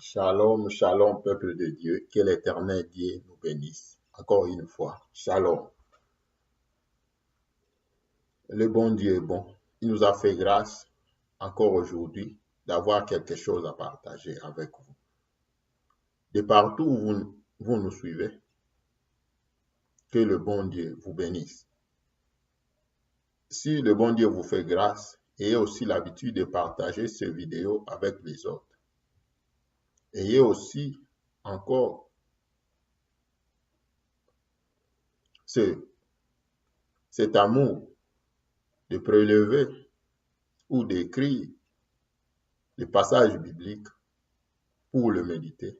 Shalom, shalom, peuple de Dieu. Que l'Éternel Dieu nous bénisse. Encore une fois, shalom. Le bon Dieu est bon. Il nous a fait grâce, encore aujourd'hui, d'avoir quelque chose à partager avec vous. De partout où vous nous suivez, que le bon Dieu vous bénisse. Si le bon Dieu vous fait grâce, ayez aussi l'habitude de partager ces vidéos avec les autres. Ayez aussi encore cet amour de prélever ou d'écrire les passages bibliques pour le méditer,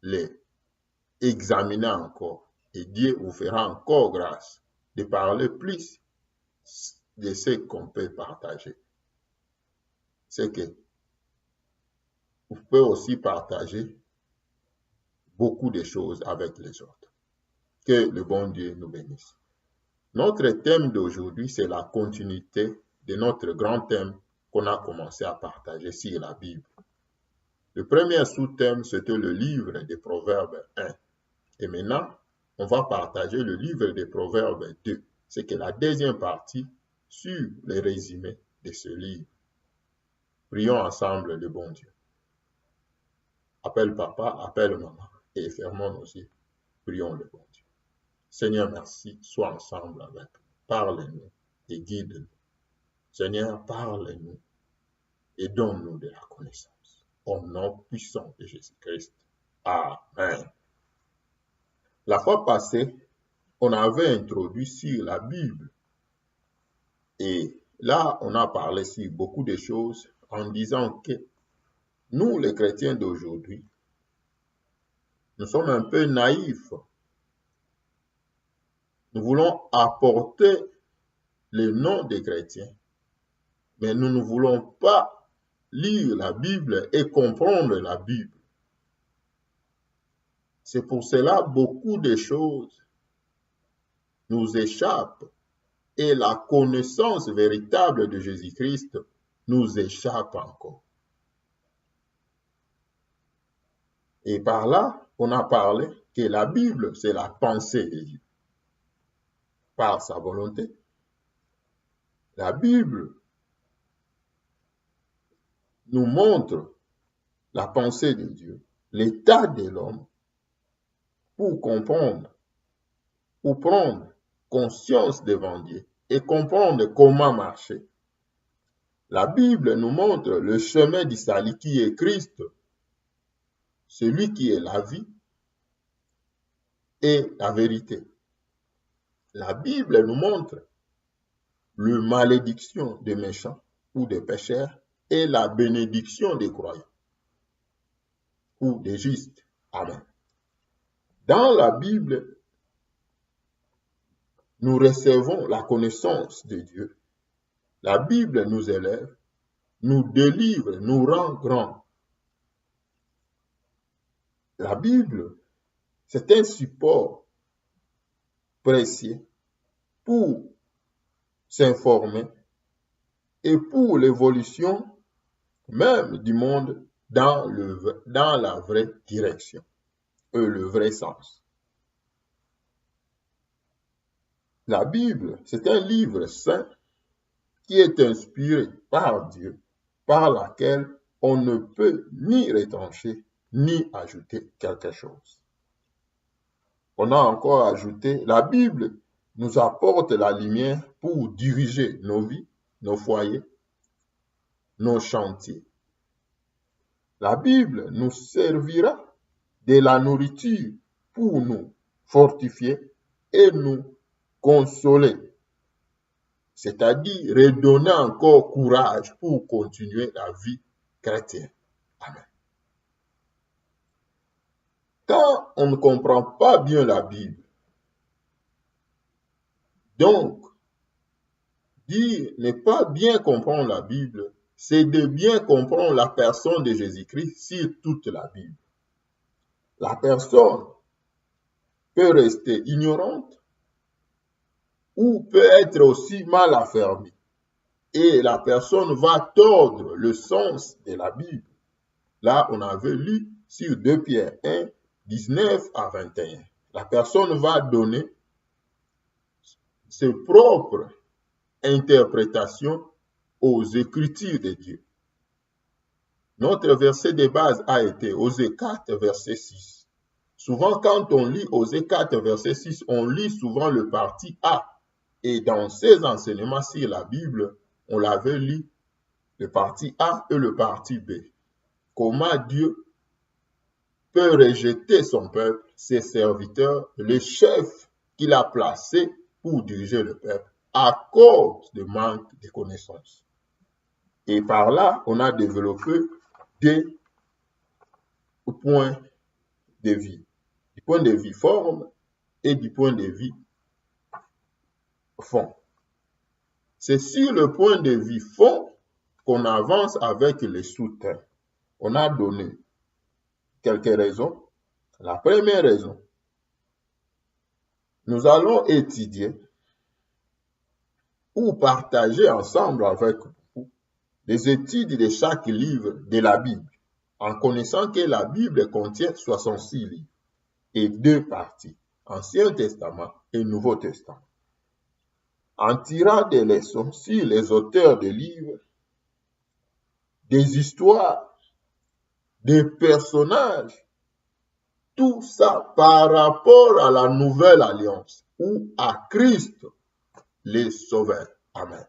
les examiner encore, et Dieu vous fera encore grâce de parler plus de ce qu'on peut partager. C'est que vous pouvez aussi partager beaucoup de choses avec les autres. Que le bon Dieu nous bénisse. Notre thème d'aujourd'hui, c'est la continuité de notre grand thème qu'on a commencé à partager sur la Bible. Le premier sous-thème, c'était le livre des Proverbes 1. Et maintenant, on va partager le livre des Proverbes 2. C'est que la deuxième partie sur les résumés de ce livre. Prions ensemble le bon Dieu. Appelle papa, appelle maman et fermons nos yeux. Prions le bon Dieu. Seigneur, merci, sois ensemble avec nous. Parle-nous et guide-nous. Seigneur, parle-nous et donne-nous de la connaissance. Au nom puissant de Jésus-Christ. Amen. La fois passée, on avait introduit sur la Bible. Et là, on a parlé sur beaucoup de choses en disant que nous, les chrétiens d'aujourd'hui, nous sommes un peu naïfs. Nous voulons apporter le nom des chrétiens, mais nous ne voulons pas lire la Bible et comprendre la Bible. C'est pour cela que beaucoup de choses nous échappent et la connaissance véritable de Jésus-Christ nous échappe encore. Et par là, on a parlé que la Bible, c'est la pensée de Dieu. Par sa volonté. La Bible nous montre la pensée de Dieu, l'état de l'homme, pour comprendre, pour prendre conscience devant Dieu et comprendre comment marcher. La Bible nous montre le chemin du salut qui est Christ, celui qui est la vie et la vérité. La Bible nous montre la malédiction des méchants ou des pécheurs et la bénédiction des croyants ou des justes. Amen. Dans la Bible, nous recevons la connaissance de Dieu. La Bible nous élève, nous délivre, nous rend grands. La Bible, c'est un support précieux pour s'informer et pour l'évolution même du monde dans la vraie direction, le vrai sens. La Bible, c'est un livre saint qui est inspiré par Dieu, par laquelle on ne peut ni retrancher, ni ajouter quelque chose. On a encore ajouté, la Bible nous apporte la lumière pour diriger nos vies, nos foyers, nos chantiers. La Bible nous servira de la nourriture pour nous fortifier et nous consoler, c'est-à-dire redonner encore courage pour continuer la vie chrétienne. Amen. Quand on ne comprend pas bien la Bible, donc, dire ne pas bien comprendre la Bible, c'est de bien comprendre la personne de Jésus-Christ sur toute la Bible. La personne peut rester ignorante ou peut être aussi mal affermie. Et la personne va tordre le sens de la Bible. Là, on avait lu sur 2 Pierre 1, 19 à 21. La personne va donner ses propres interprétations aux Écritures de Dieu. Notre verset de base a été Osée 4, verset 6. Souvent, quand on lit Osée 4, verset 6, on lit souvent le parti A. Et dans ces enseignements sur la Bible, on l'avait lu le parti A et le parti B. Comment Dieu peut rejeter son peuple, ses serviteurs, les chefs qu'il a placés pour diriger le peuple à cause du manque de connaissances. Et par là, on a développé des points de vue. Du point de vue forme et du point de vue fond. C'est sur le point de vue fond qu'on avance avec les sous-thèmes. On a donné quelques raisons. La première raison, nous allons étudier ou partager ensemble avec vous les études de chaque livre de la Bible, en connaissant que la Bible contient 66 livres et 2 parties, Ancien Testament et Nouveau Testament. En tirant des leçons sur les auteurs des livres, des histoires, des personnages, tout ça par rapport à la nouvelle alliance ou à Christ, les sauveurs. Amen.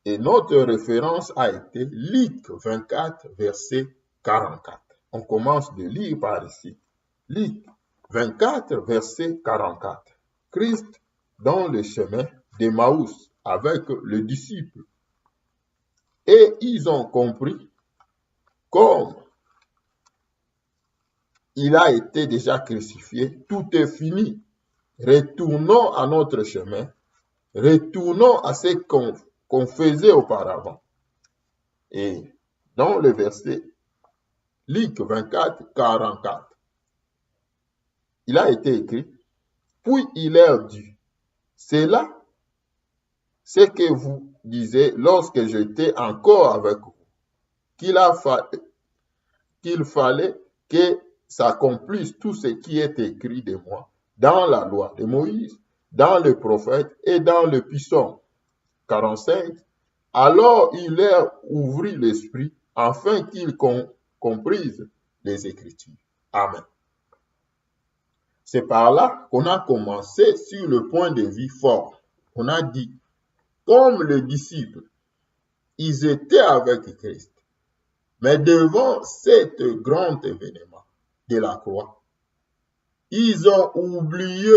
Et notre référence a été Luc 24, verset 44. On commence de lire par ici. Luc 24, verset 44. Christ dans le chemin d'Emmaüs avec le disciple. Et ils ont compris comme il a été déjà crucifié, tout est fini. Retournons à notre chemin. Retournons à ce qu'on faisait auparavant. Et dans le verset Luc 24, 44, il a été écrit, puis il leur dit, c'est là ce que vous disiez lorsque j'étais encore avec vous, qu'il fallait que s'accomplisse tout ce qui est écrit de moi dans la loi de Moïse, dans les prophètes et dans le psaume. 45. Alors il leur ouvrit l'esprit afin qu'ils comprisent les Écritures. Amen. C'est par là qu'on a commencé sur le point de vue fort. On a dit, comme les disciples, ils étaient avec Christ. Mais devant cet grand événement de la croix, ils ont oublié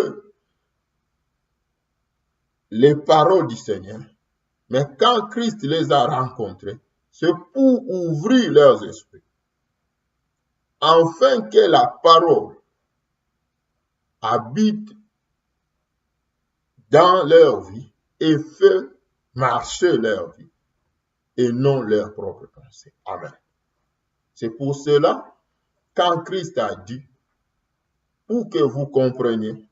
les paroles du Seigneur. Mais quand Christ les a rencontrés, c'est pour ouvrir leurs esprits, afin que la parole habite dans leur vie et fait marcher leur vie, et non leurs propres pensées. Amen. C'est pour cela, quand Christ a dit, pour que vous compreniez,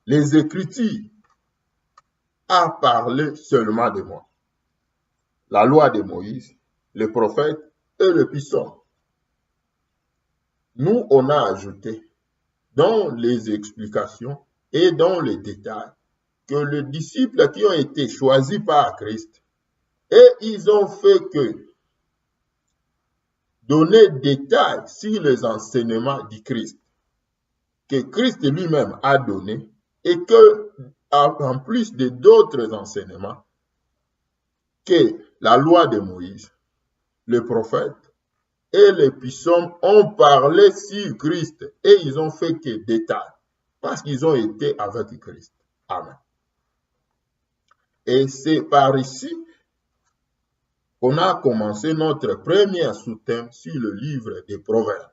les Écritures a parlé seulement de moi. La loi de Moïse, le prophète et le psaume. Nous, on a ajouté dans les explications et dans les détails que les disciples qui ont été choisis par Christ, et ils ont fait que donner des détails sur les enseignements du Christ, que Christ lui-même a donné, et que, en plus de d'autres enseignements, que la loi de Moïse, le prophète et les psaumes ont parlé sur Christ, et ils ont fait que détails, parce qu'ils ont été avec Christ. Amen. Et c'est par ici qu'on a commencé notre premier sous-thème sur le livre des Proverbes.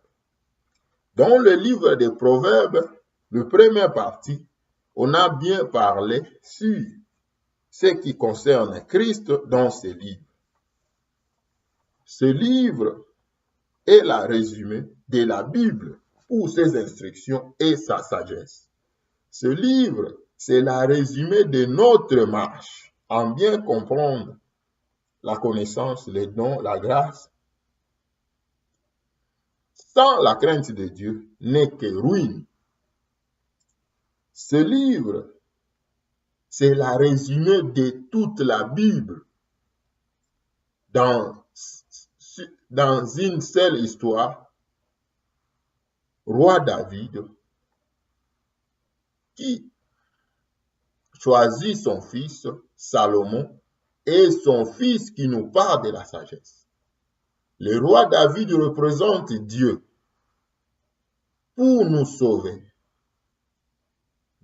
Dans le livre des Proverbes, la première partie, on a bien parlé sur ce qui concerne Christ dans ce livre. Ce livre est le résumé de la Bible pour ses instructions et sa sagesse. Ce livre, c'est le résumé de notre marche en bien comprendre la connaissance, les dons, la grâce sans la crainte de Dieu n'est que ruine. Ce livre, c'est la résumé de toute la Bible dans une seule histoire. Roi David qui choisit son fils Salomon et son fils qui nous parle de la sagesse. Le roi David représente Dieu pour nous sauver.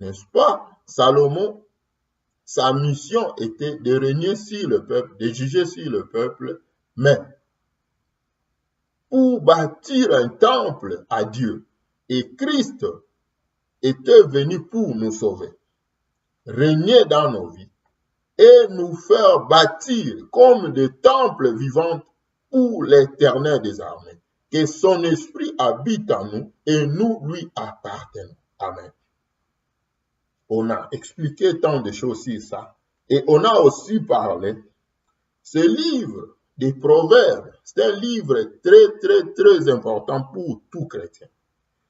N'est-ce pas? Salomon, sa mission était de régner sur le peuple, de juger sur le peuple, mais pour bâtir un temple à Dieu. Et Christ était venu pour nous sauver, régner dans nos vies et nous faire bâtir comme des temples vivants pour l'Éternel des armées. Que son esprit habite en nous et nous lui appartenons. Amen. On a expliqué tant de choses sur ça. Et on a aussi parlé, ce livre des Proverbes, c'est un livre très important pour tout chrétien.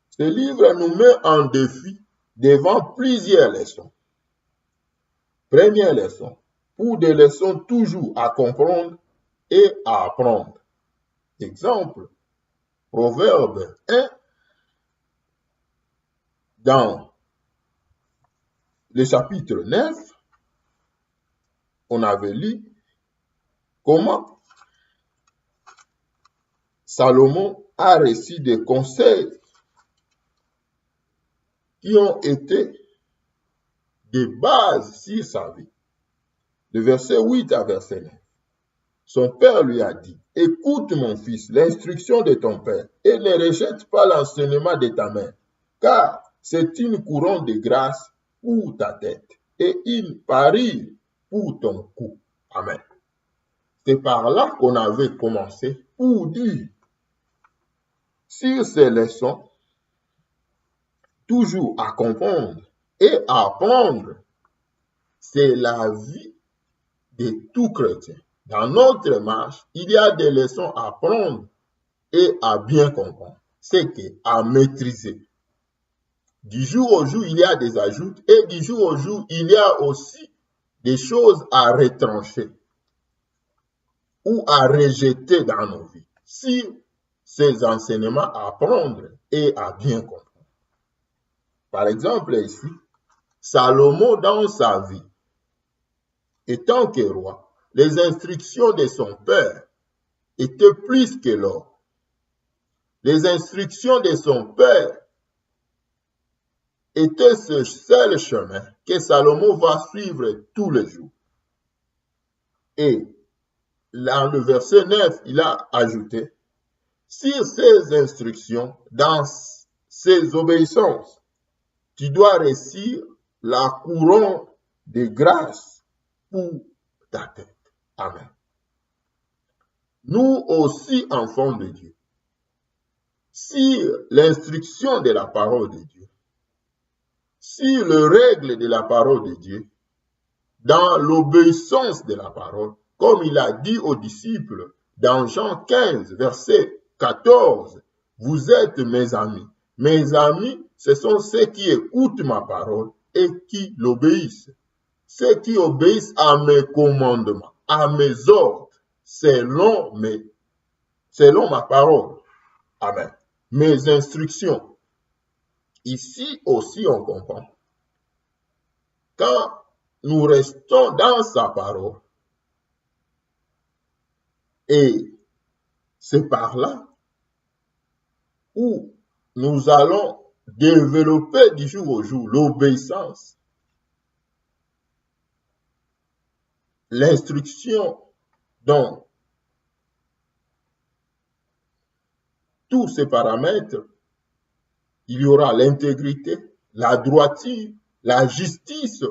Ce livre nous met en défi devant plusieurs leçons. Première leçon, pour des leçons toujours à comprendre et à apprendre. Exemple, Proverbe 1, dans le chapitre 9, on avait lu comment Salomon a reçu des conseils qui ont été des bases sur sa vie. De verset 8 à verset 9. Son père lui a dit, « Écoute mon fils, l'instruction de ton père, et ne rejette pas l'enseignement de ta mère, car c'est une couronne de grâce pour ta tête et une parure pour ton cou. » Amen. C'est par là qu'on avait commencé pour dire, sur ces leçons, toujours à comprendre et à apprendre, c'est la vie de tout chrétien. Dans notre marche, il y a des leçons à apprendre et à bien comprendre. C'est à maîtriser. Du jour au jour, il y a des ajouts et du jour au jour, il y a aussi des choses à retrancher ou à rejeter dans nos vies. Si ces enseignements à apprendre et à bien comprendre. Par exemple, ici, Salomon dans sa vie, étant que roi, les instructions de son père étaient plus que l'or. Les instructions de son père étaient ce seul chemin que Salomon va suivre tous les jours. Et dans le verset 9, il a ajouté, sur ces instructions, dans ces obéissances, tu dois réussir la couronne de grâce pour ta tête. Amen. Nous aussi, enfants de Dieu, si l'instruction de la parole de Dieu, si les règles de la parole de Dieu, dans l'obéissance de la parole, comme il a dit aux disciples dans Jean 15, verset 14, vous êtes mes amis. Mes amis, ce sont ceux qui écoutent ma parole et qui l'obéissent. Ceux qui obéissent à mes commandements, à mes ordres, selon ma parole. Amen. Mes instructions. Ici aussi, on comprend. Quand nous restons dans sa parole, et c'est par là où nous allons développer du jour au jour l'obéissance, l'instruction dans tous ces paramètres. Il y aura l'intégrité, la droiture, la justice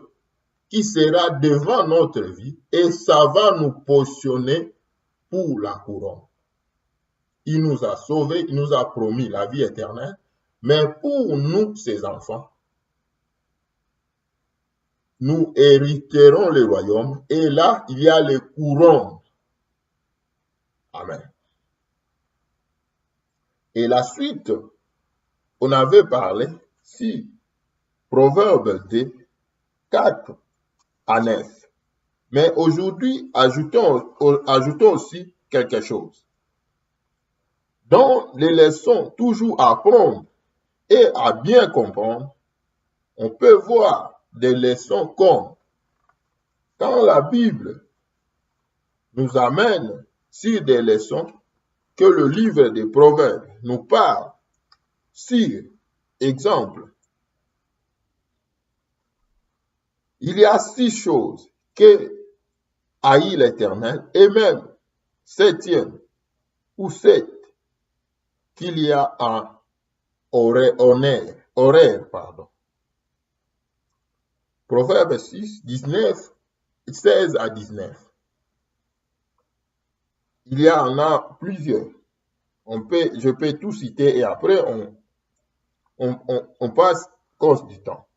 qui sera devant notre vie et ça va nous positionner pour la couronne. Il nous a sauvés, il nous a promis la vie éternelle, mais pour nous, ses enfants, nous hériterons le royaume et là, il y a les couronnes. Amen. Et la suite, on avait parlé, si, Proverbe 2, 4 à 9. Mais aujourd'hui, ajoutons aussi quelque chose. Dans les leçons toujours à apprendre et à bien comprendre, on peut voir des leçons comme quand la Bible nous amène sur des leçons que le livre des Proverbes nous parle. Sur exemple, il y a 6 choses que haït l'Éternel et même 7e ou 7 qu'il y a en horaire. Proverbe 6, 16 à 19. Il y en a plusieurs. Je peux tout citer et après on passe cause du temps.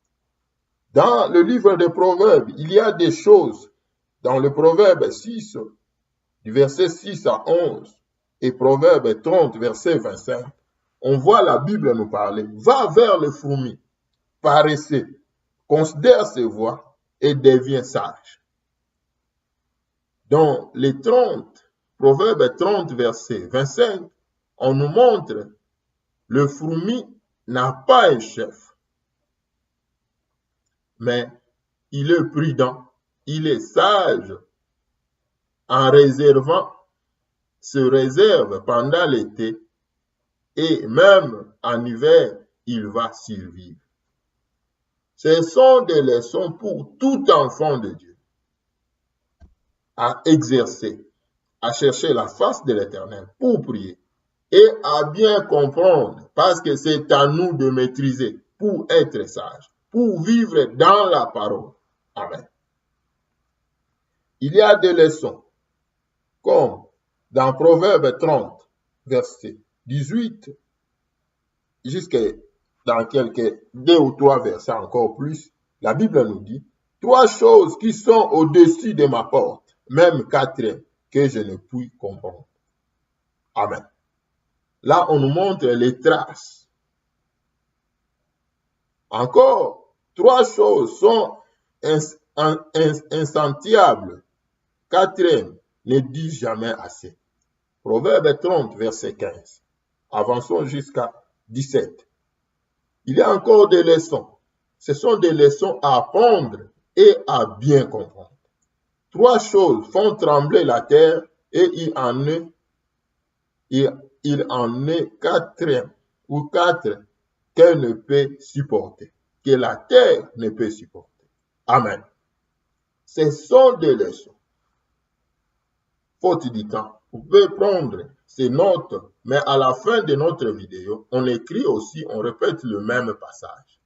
Dans le livre des Proverbes, il y a des choses. Dans le Proverbe 6, du verset 6 à 11, et Proverbe 30, verset 25, on voit la Bible nous parler. Va vers le fourmi, paresseux, considère ses voies et deviens sage. Dans les Proverbe 30, verset 25, on nous montre le fourmi n'a pas un chef, mais il est prudent, il est sage, se réserve pendant l'été et même en hiver, il va survivre. Ce sont des leçons pour tout enfant de Dieu à exercer, à chercher la face de l'Éternel pour prier et à bien comprendre parce que c'est à nous de maîtriser pour être sage, pour vivre dans la parole. Amen. Il y a des leçons comme dans Proverbe 30, verset 18, jusqu'à dans quelques 2 ou 3 versets encore plus, la Bible nous dit 3 choses qui sont au-dessus de ma porte, même 4 que je ne puis comprendre. Amen. Là, on nous montre les traces. Encore, 3 choses sont insatiables. 4e ne dit jamais assez. Proverbe 30, verset 15. Avançons jusqu'à 17. Il y a encore des leçons. Ce sont des leçons à apprendre et à bien comprendre. 3 choses font trembler la terre et il en est 4 ou 4 qu'elle ne peut supporter, que la terre ne peut supporter. Amen. Ce sont des leçons. Faute du temps, vous pouvez prendre ces notes, mais à la fin de notre vidéo, on écrit aussi, on répète le même passage.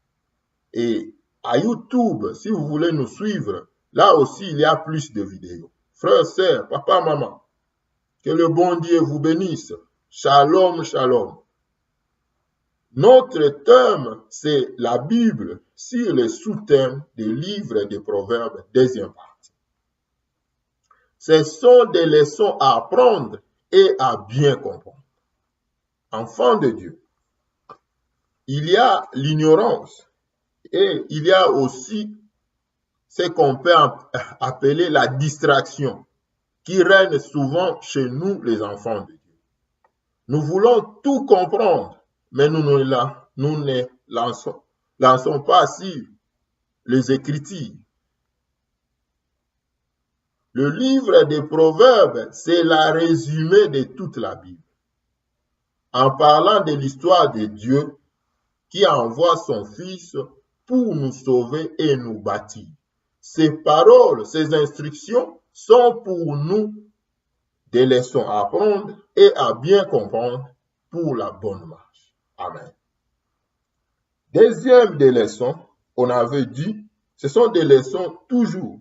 Et à YouTube, si vous voulez nous suivre, là aussi, il y a plus de vidéos. Frères, sœurs, papa, maman, que le bon Dieu vous bénisse. Shalom, shalom. Notre thème, c'est la Bible sur le sous-thème des livres des Proverbes, 2e partie. Ce sont des leçons à apprendre et à bien comprendre. Enfants de Dieu, il y a l'ignorance et il y a aussi ce qu'on peut appeler la distraction qui règne souvent chez nous, les enfants de Dieu. Nous voulons tout comprendre, mais nous ne lançons pas sur les Écritures. Le livre des Proverbes, c'est le résumé de toute la Bible. En parlant de l'histoire de Dieu qui envoie son Fils pour nous sauver et nous bâtir. Ces paroles, ces instructions sont pour nous des leçons à apprendre et à bien comprendre pour la bonne marche. Amen. Deuxième des leçons, on avait dit, ce sont des leçons toujours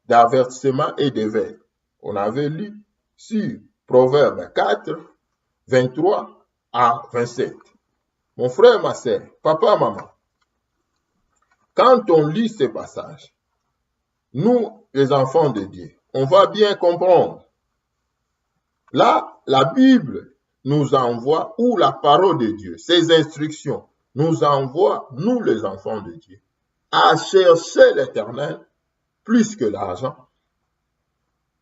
d'avertissement et d'éveil. On avait lu sur Proverbe 4, 23 à 27. Mon frère, ma sœur, papa, maman, quand on lit ces passages, nous, les enfants de Dieu, on va bien comprendre. Là, la Bible nous envoie, ou la parole de Dieu, ses instructions, nous envoie, nous les enfants de Dieu, à chercher l'Éternel plus que l'argent,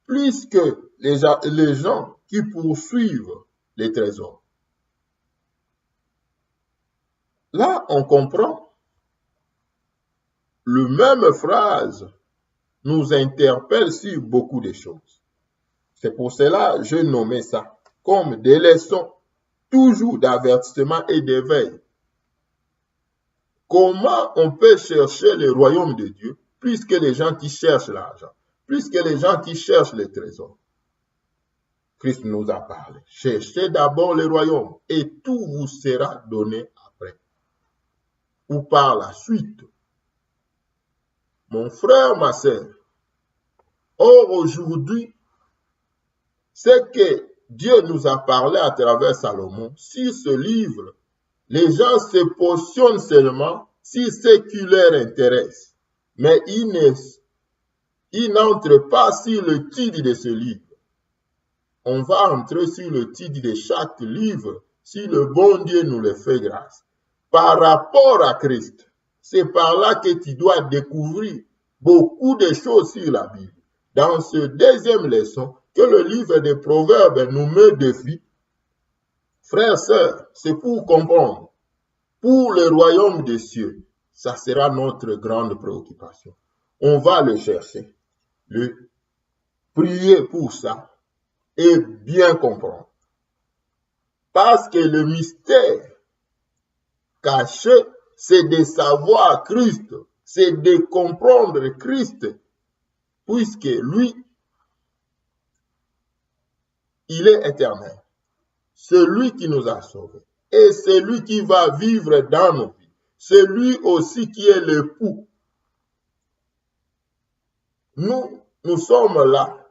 plus que les gens qui poursuivent les trésors. Là, on comprend. La même phrase nous interpelle sur beaucoup de choses. C'est pour cela que je nommais ça comme des leçons, toujours d'avertissement et d'éveil. Comment on peut chercher le royaume de Dieu plus que les gens qui cherchent l'argent, plus que les gens qui cherchent les trésors? Christ nous a parlé. Cherchez d'abord le royaume et tout vous sera donné après. Ou par la suite. Mon frère, ma sœur, or aujourd'hui, ce que Dieu nous a parlé à travers Salomon, sur ce livre, les gens se positionnent seulement sur ce qui leur intéresse, mais ils n'entrent pas sur le titre de ce livre. On va entrer sur le titre de chaque livre si le bon Dieu nous le fait grâce. Par rapport à Christ, c'est par là que tu dois découvrir beaucoup de choses sur la Bible. Dans ce deuxième leçon, que le livre des Proverbes nous met défi, frères, sœurs, c'est pour comprendre. Pour le royaume des cieux, ça sera notre grande préoccupation. On va le chercher, le prier pour ça et bien comprendre. Parce que le mystère caché, c'est de savoir Christ, c'est de comprendre Christ, puisque lui, il est éternel. Celui qui nous a sauvés. Et celui qui va vivre dans nos vies. Celui aussi qui est l'époux. Nous sommes là,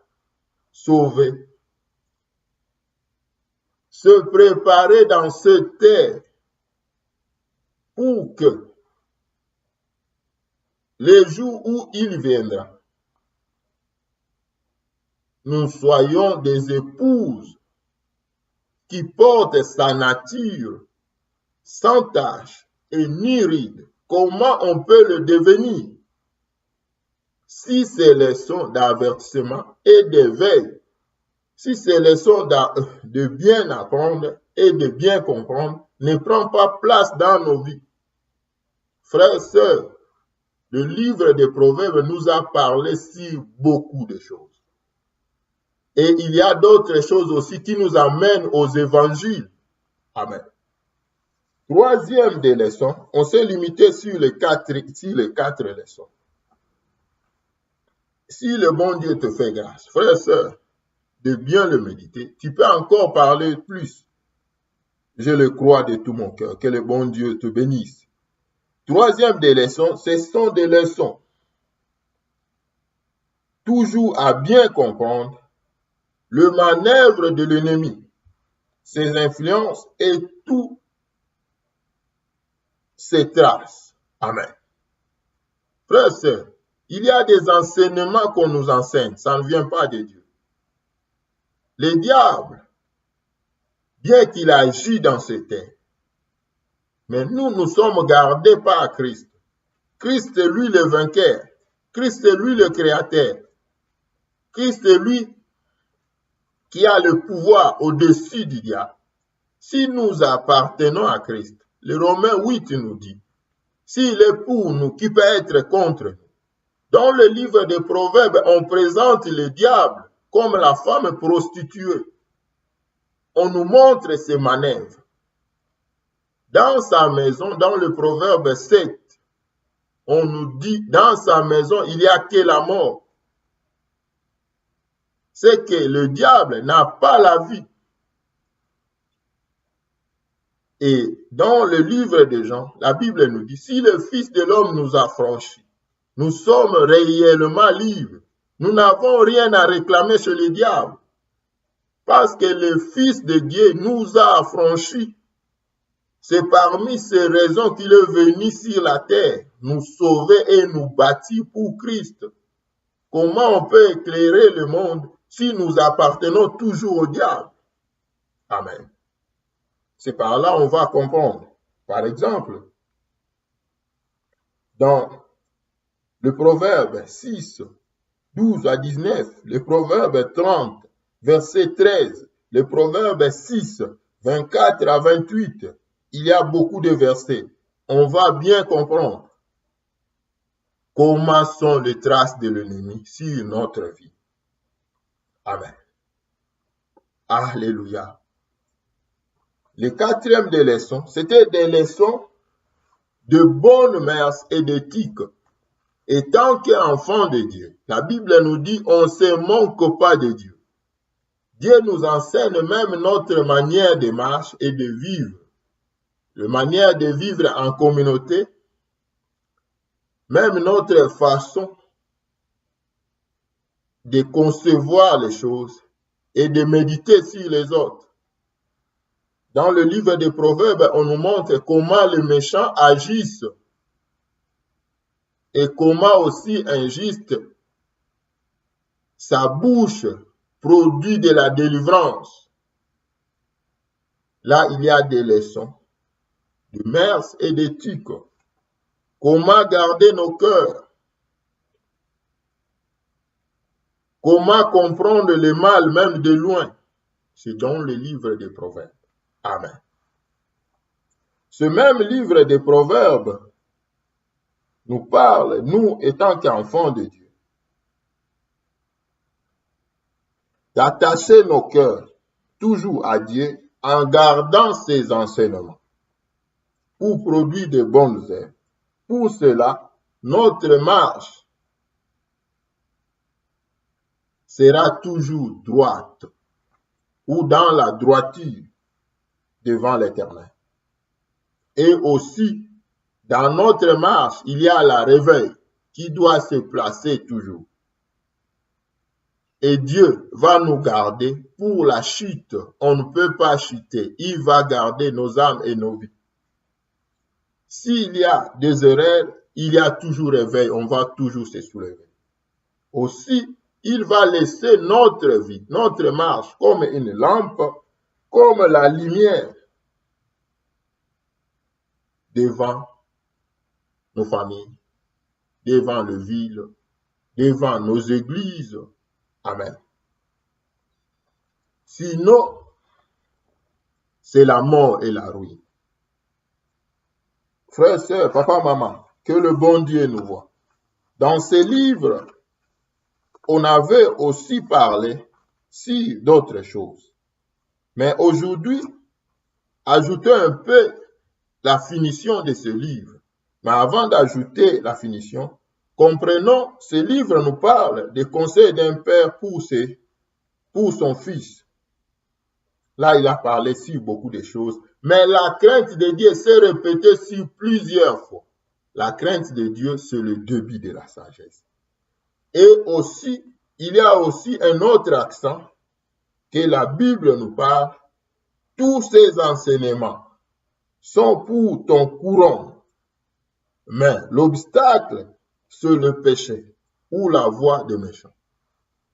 sauvés. Se préparer dans cette terre pour que les jours où il viendra, nous soyons des épouses qui portent sa nature sans tache et ni ride. Comment on peut le devenir? Si ces leçons d'avertissement et d'éveil, si ces leçons de bien apprendre et de bien comprendre ne prennent pas place dans nos vies. Frères et sœurs, le livre des Proverbes nous a parlé sur beaucoup de choses. Et il y a d'autres choses aussi qui nous amènent aux évangiles. Amen. Troisième des leçons, on s'est limité sur les quatre leçons. Si le bon Dieu te fait grâce, frère et sœur, de bien le méditer, tu peux encore parler plus. Je le crois de tout mon cœur, que le bon Dieu te bénisse. Troisième des leçons, ce sont des leçons. Toujours à bien comprendre le manœuvre de l'ennemi, ses influences et tout ses traces. Amen. Frères et sœurs, il y a des enseignements qu'on nous enseigne, ça ne vient pas de Dieu. Le diable, bien qu'il agit dans cette terre, mais nous sommes gardés par Christ. Christ est lui le vainqueur. Christ est lui le créateur. Christ est lui qui a le pouvoir au-dessus du diable. Si nous appartenons à Christ, le Romains 8 nous dit, s'il est pour nous, qui peut être contre nous? Dans le livre des Proverbes, on présente le diable comme la femme prostituée. On nous montre ses manœuvres. Dans sa maison, dans le Proverbe 7, on nous dit, dans sa maison, il n'y a que la mort. C'est que le diable n'a pas la vie. Et dans le livre de Jean, la Bible nous dit, si le Fils de l'homme nous a franchis, nous sommes réellement libres. Nous n'avons rien à réclamer chez le diable. Parce que le Fils de Dieu nous a affranchis. C'est parmi ces raisons qu'il est venu sur la terre, nous sauver et nous bâtir pour Christ. Comment on peut éclairer le monde si nous appartenons toujours au diable? Amen. C'est par là on va comprendre. Par exemple, dans le Proverbe 6, 12 à 19, le Proverbe 30, verset 13, le Proverbe 6, 24 à 28, il y a beaucoup de versets. On va bien comprendre comment sont les traces de l'ennemi sur notre vie. Amen. Alléluia. Le quatrième des leçons, c'était des leçons de bonnes mœurs et d'éthique. Et tant qu'enfant de Dieu, la Bible nous dit on ne se manque pas de Dieu. Dieu nous enseigne même notre manière de marcher et de vivre. La manière de vivre en communauté, même notre façon de concevoir les choses et de méditer sur les autres. Dans le livre des Proverbes, on nous montre comment les méchants agissent et comment aussi injuste sa bouche produit de la délivrance. Là, il y a des leçons de mœurs et d'éthique. Comment garder nos cœurs? Comment comprendre le mal même de loin? C'est dans le livre des Proverbes. Amen. Ce même livre des Proverbes nous parle, nous étant qu'enfants de Dieu, d'attacher nos cœurs toujours à Dieu en gardant ses enseignements pour produire de bonnes œuvres. Pour cela, notre marche sera toujours droite ou dans la droiture devant l'Éternel. Et aussi, dans notre marche, il y a la réveil qui doit se placer toujours. Et Dieu va nous garder pour la chute. On ne peut pas chuter. Il va garder nos âmes et nos vies. S'il y a des erreurs, il y a toujours réveil. On va toujours se soulever. Aussi, il va laisser notre vie, notre marche comme une lampe, comme la lumière devant nos familles, devant les villes, devant nos églises. Amen. Sinon, c'est la mort et la ruine. Frères, sœurs, papa, maman, que le bon Dieu nous voie. Dans ces livres, on avait aussi parlé sur d'autres choses. Mais aujourd'hui, ajoutez un peu la finition de ce livre. Mais avant d'ajouter la finition, comprenons, ce livre nous parle des conseils d'un père pour son fils. Là, il a parlé sur beaucoup de choses, mais la crainte de Dieu s'est répétée sur plusieurs fois. La crainte de Dieu, c'est le début de la sagesse. Et aussi, il y a aussi un autre accent que la Bible nous parle. Tous ces enseignements sont pour ton courant, mais l'obstacle, c'est le péché ou la voie des méchants.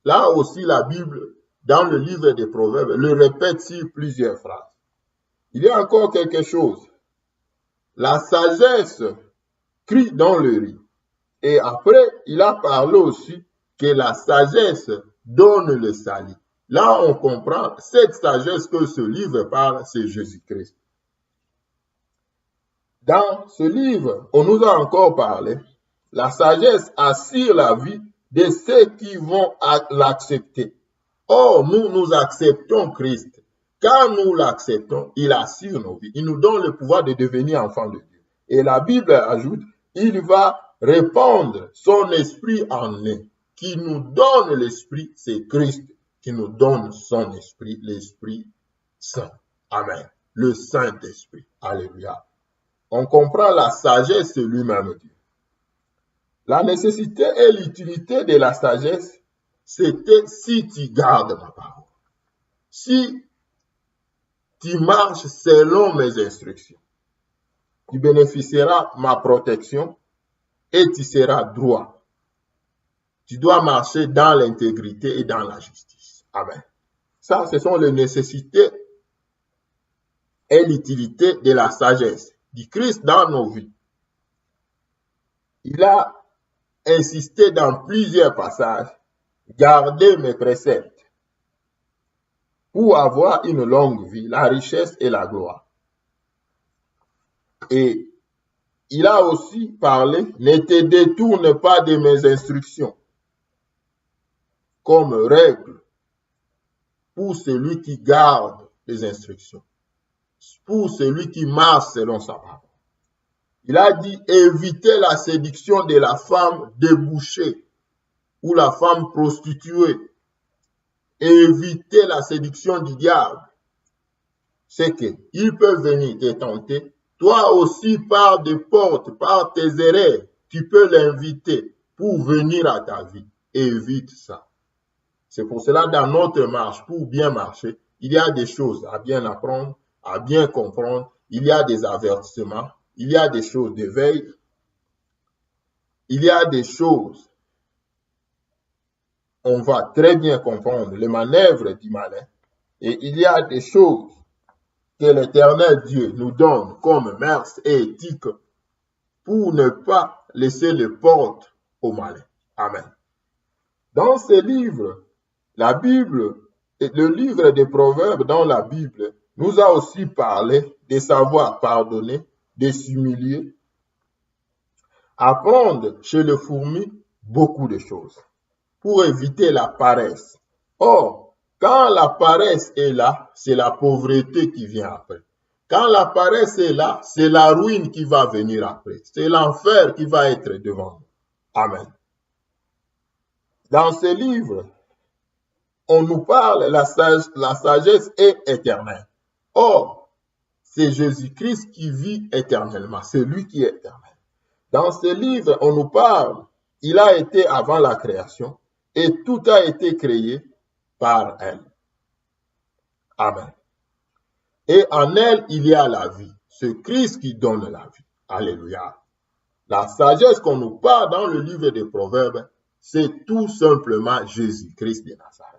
Là aussi, la Bible, dans le livre des Proverbes, le répète sur plusieurs phrases. Il y a encore quelque chose. La sagesse crie dans le riz. Et après, il a parlé aussi que la sagesse donne le salut. Là, on comprend cette sagesse que ce livre parle, c'est Jésus-Christ. Dans ce livre, on nous a encore parlé, la sagesse assure la vie de ceux qui vont l'accepter. Or, nous acceptons Christ. Quand nous l'acceptons, il assure nos vies. Il nous donne le pouvoir de devenir enfants de Dieu. Et la Bible ajoute, il va répandre son esprit en nous. Qui nous donne l'esprit, c'est Christ qui nous donne son esprit, l'Esprit Saint. Amen. Le Saint-Esprit. Alléluia. On comprend la sagesse de lui-même Dieu. La nécessité et l'utilité de la sagesse, c'était si tu gardes ma parole. Si tu marches selon mes instructions, tu bénéficieras de ma protection et tu seras droit. Tu dois marcher dans l'intégrité et dans la justice. Amen. Ça, ce sont les nécessités et l'utilité de la sagesse du Christ dans nos vies. Il a insisté dans plusieurs passages, gardez mes préceptes pour avoir une longue vie, la richesse et la gloire. Et il a aussi parlé, ne te détourne pas de mes instructions comme règle pour celui qui garde les instructions, pour celui qui marche selon sa parole. Il a dit, évitez la séduction de la femme débouchée ou la femme prostituée. Évitez la séduction du diable. C'est qu'il peut venir te tenter. Toi aussi, par des portes, par tes erreurs, tu peux l'inviter pour venir à ta vie. Évite ça. C'est pour cela, dans notre marche, pour bien marcher, il y a des choses à bien apprendre, à bien comprendre. Il y a des avertissements, il y a des choses de veille, il y a des choses, on va très bien comprendre les manœuvres du malin, et il y a des choses que l'Éternel Dieu nous donne comme mœurs et éthique pour ne pas laisser les portes au malin. Amen. Dans ce livre, la Bible, le livre des Proverbes dans la Bible, nous a aussi parlé de savoir pardonner, de s'humilier, apprendre chez le fourmi beaucoup de choses pour éviter la paresse. Or, quand la paresse est là, c'est la pauvreté qui vient après. Quand la paresse est là, c'est la ruine qui va venir après. C'est l'enfer qui va être devant nous. Amen. Dans ce livre, on nous parle, la sagesse est éternelle. Or, c'est Jésus-Christ qui vit éternellement. C'est lui qui est éternel. Dans ce livre, on nous parle, il a été avant la création et tout a été créé par elle. Amen. Et en elle, il y a la vie. C'est Christ qui donne la vie. Alléluia. La sagesse qu'on nous parle dans le livre des Proverbes, c'est tout simplement Jésus-Christ de Nazareth.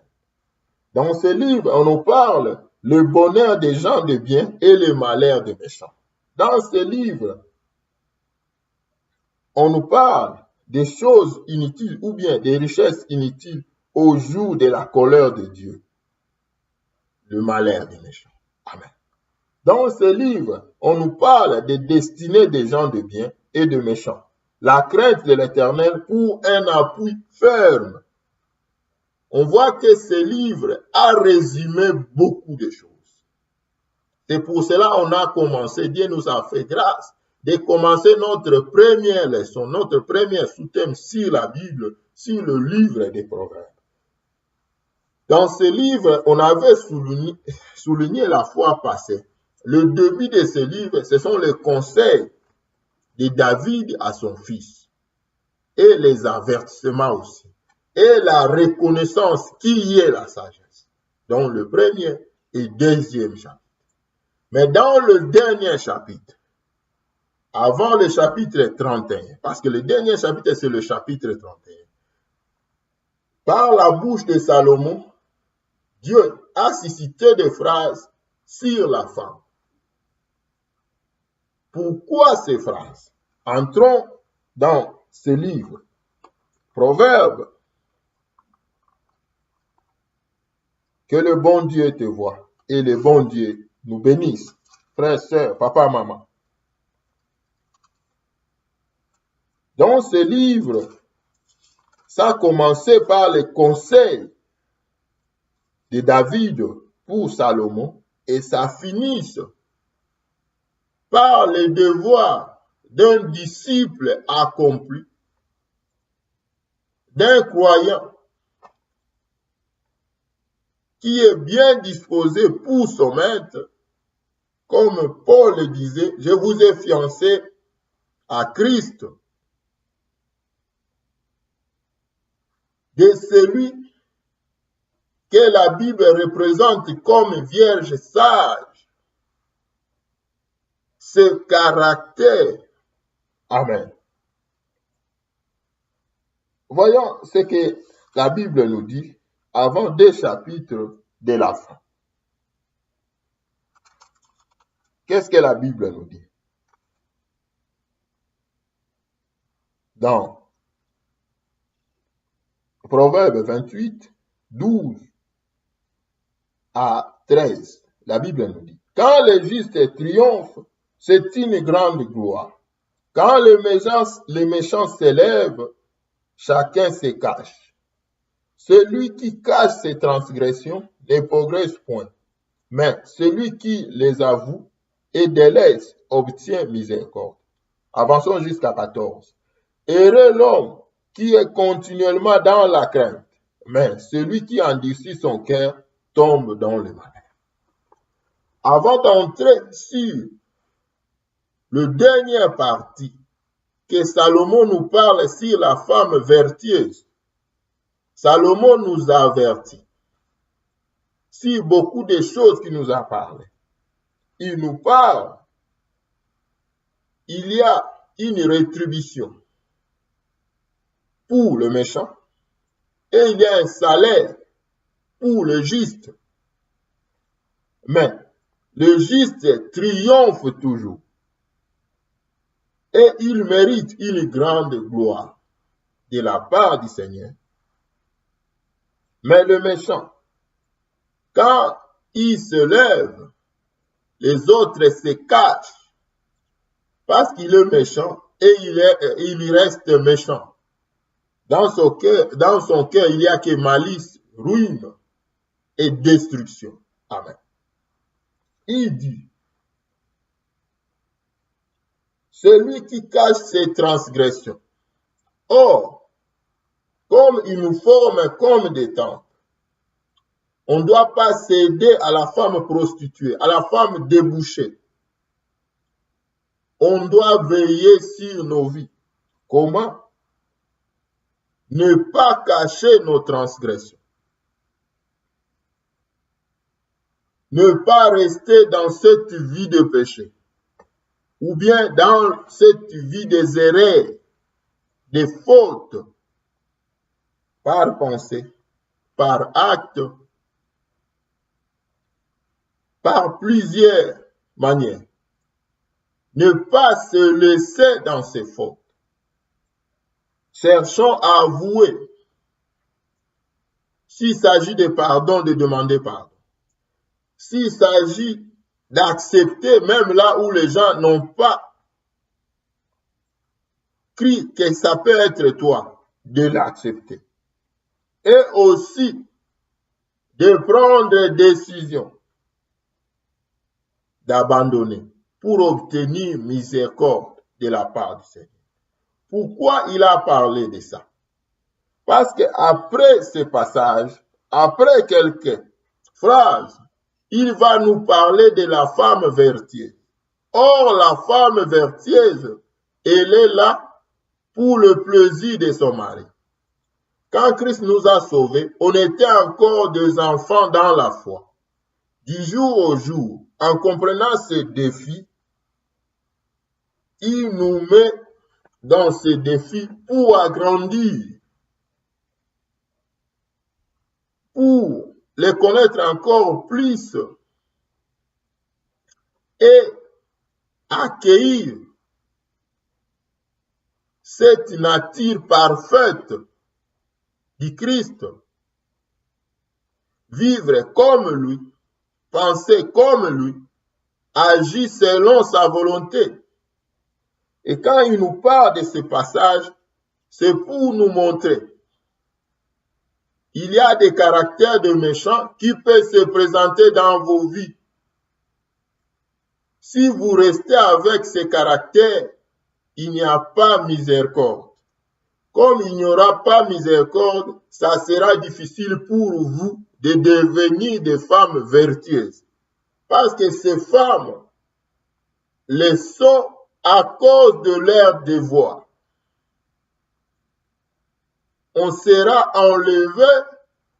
Dans ce livre, on nous parle le bonheur des gens de bien et le malheur des méchants. Dans ce livre, on nous parle des choses inutiles ou bien des richesses inutiles au jour de la colère de Dieu. Le malheur des méchants. Amen. Dans ce livre, on nous parle des destinées des gens de bien et de méchants. La crainte de l'Éternel pour un appui ferme. On voit que ce livre a résumé beaucoup de choses. C'est pour cela qu'on a commencé, Dieu nous a fait grâce de commencer notre première leçon, notre premier sous-thème sur la Bible, sur le livre des Proverbes. Dans ce livre, on avait souligné la fois passée. Le début de ce livre, ce sont les conseils de David à son fils et les avertissements aussi et la reconnaissance qui est la sagesse. Donc le premier et deuxième chapitre. Mais dans le dernier chapitre, avant le chapitre 31, parce que le dernier chapitre c'est le chapitre 31, par la bouche de Salomon, Dieu a suscité des phrases sur la femme. Pourquoi ces phrases? Entrons dans ce livre. Proverbe. Que le bon Dieu te voie et le bon Dieu nous bénisse. Frères, sœurs, papa, maman. Dans ce livre, ça a commencé par les conseils de David pour Salomon et ça finit par les devoirs d'un disciple accompli, d'un croyant qui est bien disposé pour son maître, comme Paul le disait, je vous ai fiancé à Christ, de celui que la Bible représente comme vierge sage, ce caractère. Amen. Voyons ce que la Bible nous dit avant 2 chapitres de la fin. Qu'est-ce que la Bible nous dit? Dans Proverbe 28, 12 à 13, la Bible nous dit, quand les justes triomphent, c'est une grande gloire. Quand les méchants s'élèvent, chacun se cache. Celui qui cache ses transgressions ne progresse point, mais celui qui les avoue et délaisse obtient miséricorde. Avançons jusqu'à 14. Heureux l'homme qui est continuellement dans la crainte, mais celui qui endurcit son cœur tombe dans le mal. Avant d'entrer sur le dernier parti que Salomon nous parle sur la femme vertueuse, Salomon nous avertit sur beaucoup de choses qu'il nous a parlé. Il nous parle, il y a une rétribution pour le méchant et il y a un salaire pour le juste. Mais le juste triomphe toujours et il mérite une grande gloire de la part du Seigneur. Mais le méchant, quand il se lève, les autres se cachent parce qu'il est méchant et il reste méchant. Dans son cœur, il n'y a que malice, ruine et destruction. Amen. Il dit, celui qui cache ses transgressions. Or, comme il nous forme comme des temples, on ne doit pas céder à la femme prostituée, à la femme débouchée. On doit veiller sur nos vies. Comment? Ne pas cacher nos transgressions. Ne pas rester dans cette vie de péché. Ou bien dans cette vie des erreurs, des fautes, par pensée, par acte, par plusieurs manières. Ne pas se laisser dans ces fautes. Cherchons à avouer. S'il s'agit de pardon, de demander pardon. S'il s'agit d'accepter, même là où les gens n'ont pas cru que ça peut être toi, de l'accepter. Et aussi de prendre des décisions, d'abandonner pour obtenir miséricorde de la part du Seigneur. Pourquoi il a parlé de ça? Parce qu'après ce passage, après quelques phrases, il va nous parler de la femme vertueuse. Or, la femme vertueuse, elle est là pour le plaisir de son mari. Quand Christ nous a sauvés, on était encore des enfants dans la foi. Du jour au jour, en comprenant ce défi, il nous met dans ce défi pour agrandir, pour les connaître encore plus et accueillir cette nature parfaite du Christ. Vivre comme lui, penser comme lui, agir selon sa volonté. Et quand il nous parle de ce passage, c'est pour nous montrer il y a des caractères de méchants qui peuvent se présenter dans vos vies. Si vous restez avec ces caractères, il n'y a pas miséricorde. Comme il n'y aura pas miséricorde, ça sera difficile pour vous de devenir des femmes vertueuses. Parce que ces femmes le sont à cause de leur devoir. On sera enlevé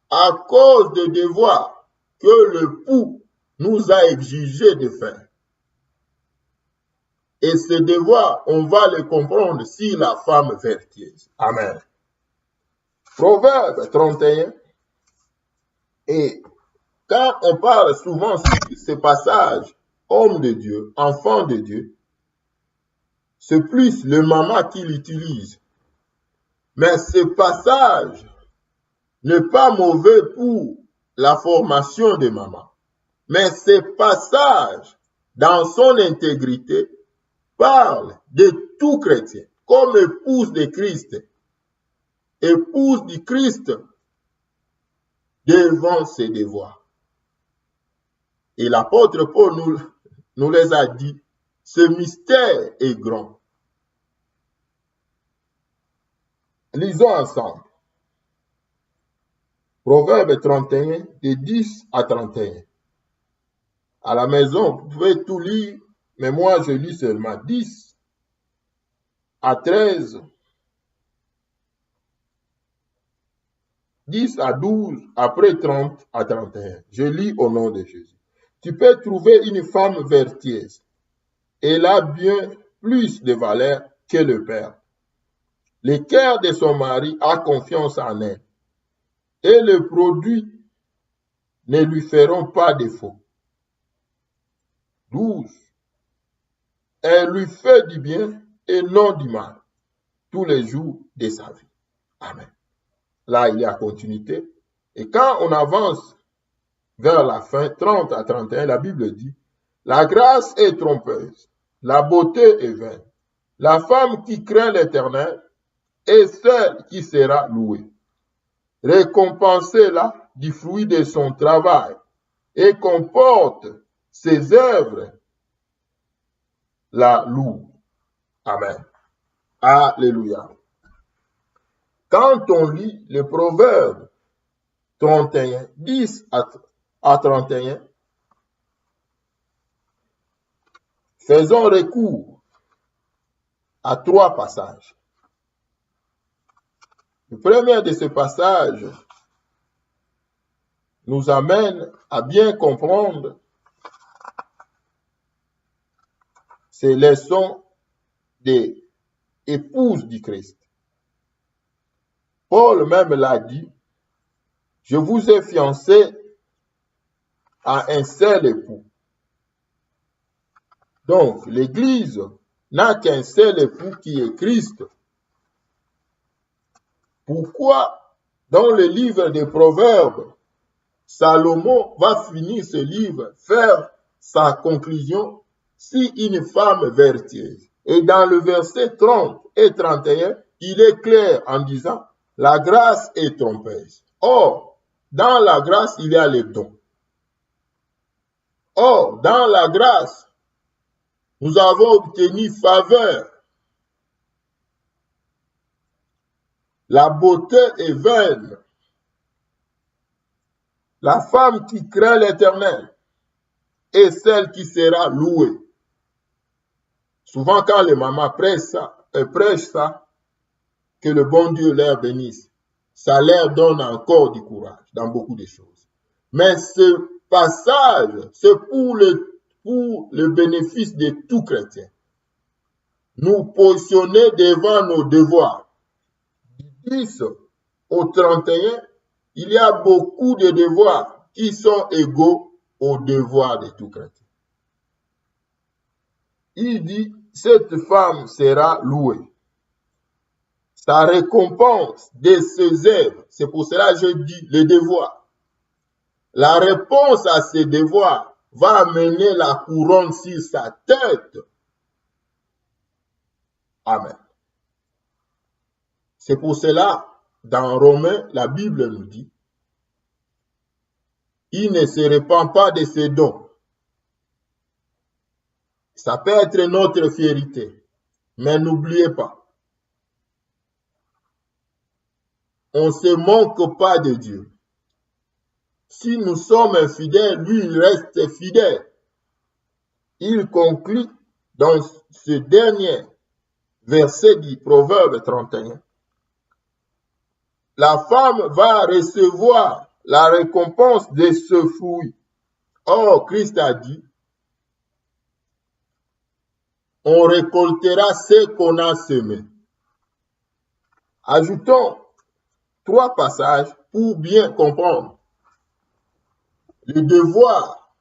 à cause de devoirs que le pou nous a exigé de faire. Et ce devoir, on va le comprendre si la femme vertueuse. Amen. Proverbe 31. Et quand on parle souvent sur ce passage homme de Dieu, enfant de Dieu, c'est plus le maman qu'il utilise. Mais ce passage n'est pas mauvais pour la formation de maman. Mais ce passage, dans son intégrité, parle de tout chrétien, comme épouse de Christ, épouse du Christ devant ses devoirs. Et l'apôtre Paul nous les a dit, ce mystère est grand. Lisons ensemble. Proverbe 31, de 10 à 31. À la maison, vous pouvez tout lire, mais moi je lis seulement 10 à 13, 10 à 12, après 30 à 31. Je lis au nom de Jésus. Tu peux trouver une femme vertueuse. Elle a bien plus de valeur que le père. Le cœur de son mari a confiance en elle. Et les produits ne lui feront pas défaut. 12. Elle lui fait du bien et non du mal tous les jours de sa vie. Amen. Là, il y a continuité. Et quand on avance vers la fin, 30 à 31, la Bible dit, la grâce est trompeuse, la beauté est vaine. La femme qui craint l'Éternel est celle qui sera louée. Récompensez-la du fruit de son travail et comporte ses œuvres la loue. Amen. Alléluia. Quand on lit le Proverbe 31, 10 à 31, faisons recours à 3 passages. Le premier de ces passages nous amène à bien comprendre ces leçons des épouses du Christ. Paul même l'a dit, je vous ai fiancés à un seul époux. Donc, l'Église n'a qu'un seul époux qui est Christ. Pourquoi, dans le livre des Proverbes, Salomon va finir ce livre, faire sa conclusion, si une femme vertueuse. Et dans le verset 30 et 31, il est clair en disant, la grâce est trompeuse. Or, dans la grâce, il y a les dons. Or, dans la grâce, nous avons obtenu faveur. La beauté est vaine. La femme qui craint l'Éternel est celle qui sera louée. Souvent, quand les mamans prêchent ça, que le bon Dieu leur bénisse, ça leur donne encore du courage dans beaucoup de choses. Mais ce passage, c'est pour le bénéfice de tout chrétien. Nous positionner devant nos devoirs. Du 10 au 31, il y a beaucoup de devoirs qui sont égaux aux devoirs de tout chrétien. Il dit, cette femme sera louée. Sa récompense de ses œuvres, c'est pour cela que je dis les devoirs. La réponse à ces devoirs va amener la couronne sur sa tête. Amen. C'est pour cela, dans Romains, la Bible nous dit, il ne se répand pas de ses dons. Ça peut être notre fierté, mais n'oubliez pas, on ne se moque pas de Dieu. Si nous sommes infidèles, lui, il reste fidèle. Il conclut dans ce dernier verset du Proverbe 31. La femme va recevoir la récompense de ce fruit. Or, Christ a dit, on récoltera ce qu'on a semé. Ajoutons 3 passages pour bien comprendre le devoir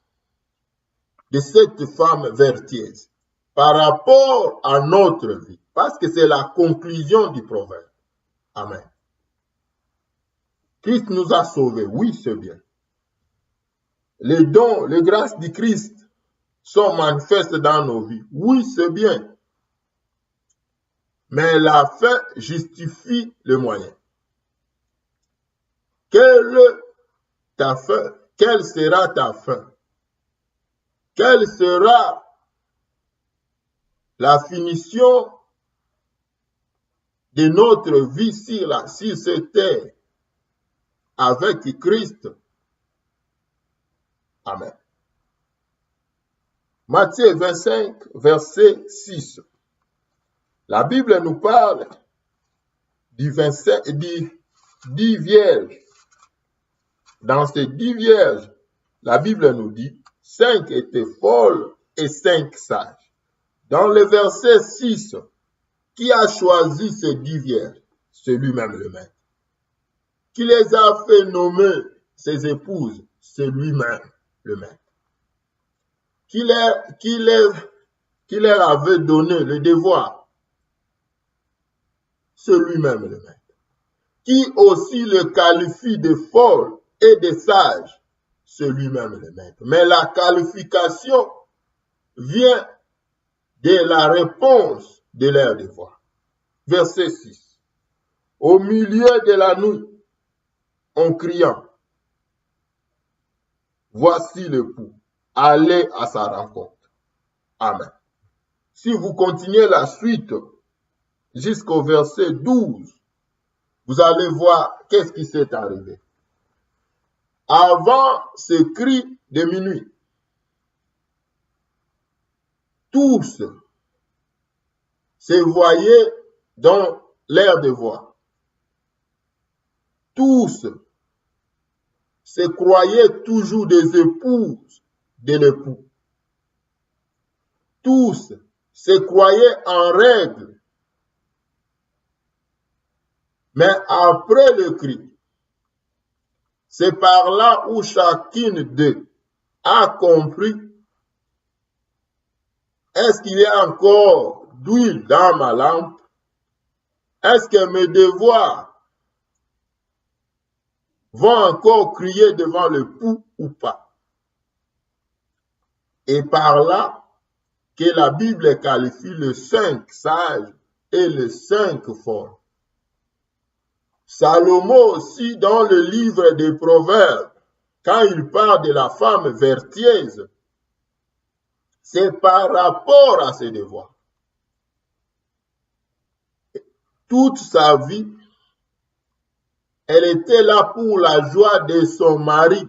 de cette femme vertueuse par rapport à notre vie, parce que c'est la conclusion du proverbe. Amen. Christ nous a sauvés, oui, c'est bien. Les dons, les grâces du Christ sont manifestes dans nos vies, oui, c'est bien. Mais la fin justifie le moyen. Quelle ta fin? Quelle sera ta fin? Quelle sera la finition de notre vie sur cette terre avec Christ? Amen. Matthieu 25, verset 6. La Bible nous parle du 10 vierges. Dans ces 10 vierges, la Bible nous dit 5 étaient folles et 5 sages. Dans le verset 6, qui a choisi ces 10 vierges? C'est lui-même le maître. Qui les a fait nommer ses épouses? C'est lui-même le maître. Qui leur avait donné le devoir? C'est lui-même le maître. Qui aussi le qualifie de folle et de sage? C'est lui-même le maître. Mais la qualification vient de la réponse de leur devoir. Verset 6. Au milieu de la nuit, en criant, voici l'époux, allez à sa rencontre. Amen. Si vous continuez la suite jusqu'au verset 12, vous allez voir qu'est-ce qui s'est arrivé. Avant ce cri de minuit, tous se voyaient dans l'air de voix. Tous se croyaient toujours des épouses de l'époux. Tous se croyaient en règle. Mais après le cri, c'est par là où chacune d'eux a compris: est-ce qu'il y a encore d'huile dans ma lampe? Est-ce que mes devoirs vont encore crier devant le pou ou pas? Et par là que la Bible qualifie les 5 sages et les 5 folles. Salomon aussi, dans le livre des Proverbes, quand il parle de la femme vertueuse, c'est par rapport à ses devoirs. Toute sa vie, elle était là pour la joie de son mari.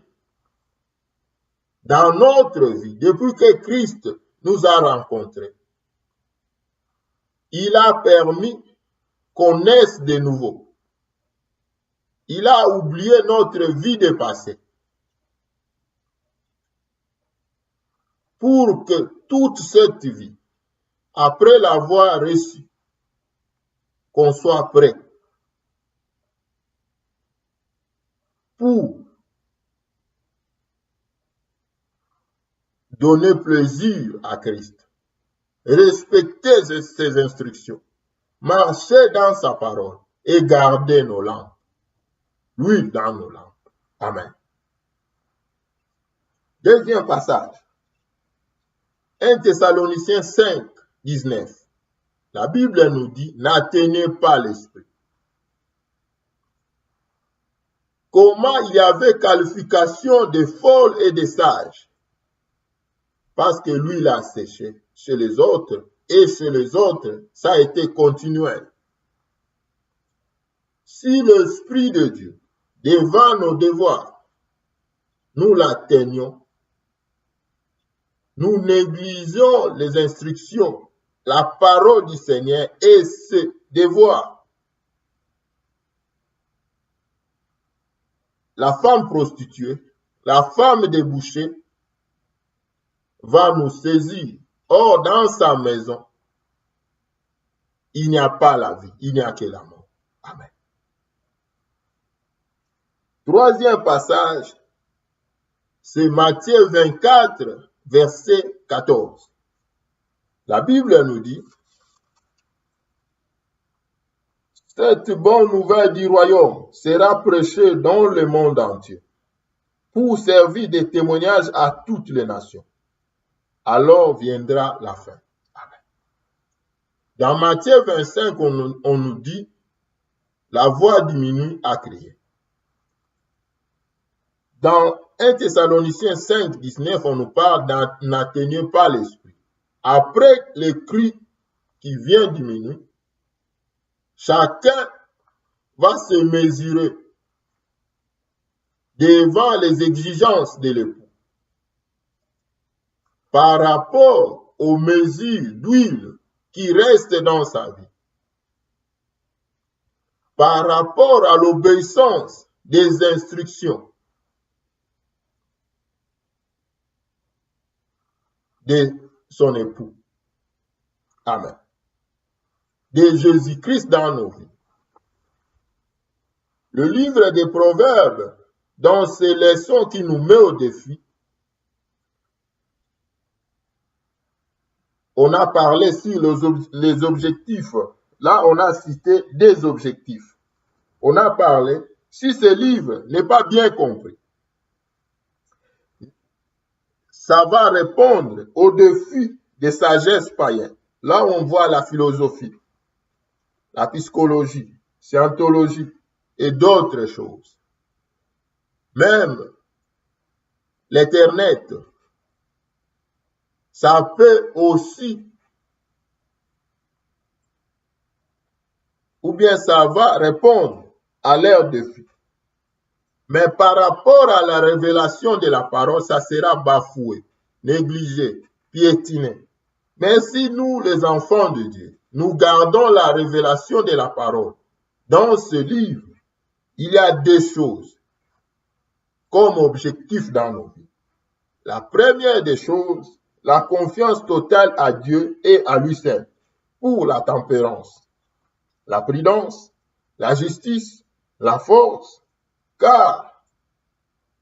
Dans notre vie, depuis que Christ nous a rencontrés, il a permis qu'on naisse de nouveau. Il a oublié notre vie de passé pour que toute cette vie, après l'avoir reçue, qu'on soit prêt pour donner plaisir à Christ, respecter ses instructions, marcher dans sa parole et garder nos lampes. L'huile dans nos lampes. Amen. Deuxième passage. 1 Thessaloniciens 5, 19. La Bible nous dit: n'atteignez pas l'esprit. Comment il y avait qualification de folles et de sages? Parce que lui, il a séché chez les autres, et chez les autres, ça a été continuel. Si l'Esprit de Dieu, devant nos devoirs, nous l'atteignons, nous négligeons les instructions, la parole du Seigneur et ses devoirs. La femme prostituée, la femme débouchée, va nous saisir. Or, dans sa maison, il n'y a pas la vie, il n'y a que la mort. Amen. Troisième passage, c'est Matthieu 24, verset 14. La Bible nous dit, cette bonne nouvelle du royaume sera prêchée dans le monde entier pour servir de témoignage à toutes les nations. Alors viendra la fin. Amen. Dans Matthieu 25, on nous dit, la voix diminue à crier. Dans 1 Thessaloniciens 5, 19, on nous parle n'atteignez pas l'esprit. Après le cri qui vient diminuer, chacun va se mesurer devant les exigences de l'époux par rapport aux mesures d'huile qui restent dans sa vie, par rapport à l'obéissance des instructions de son époux. Amen. De Jésus-Christ dans nos vies. Le livre des Proverbes, dans ces leçons qui nous met au défi, on a parlé sur les objectifs. Là, on a cité des objectifs. On a parlé, si ce livre n'est pas bien compris, ça va répondre aux défis de sagesse païenne. Là, on voit la philosophie, la psychologie, scientologie et d'autres choses. Même l'Internet, ça peut aussi, ou bien ça va répondre à leurs défis. Mais par rapport à la révélation de la parole, ça sera bafoué, négligé, piétiné. Mais si nous, les enfants de Dieu, nous gardons la révélation de la parole, dans ce livre, il y a deux choses comme objectif dans nos vies. La première des choses, la confiance totale à Dieu et à lui seul pour la tempérance, la prudence, la justice, la force, car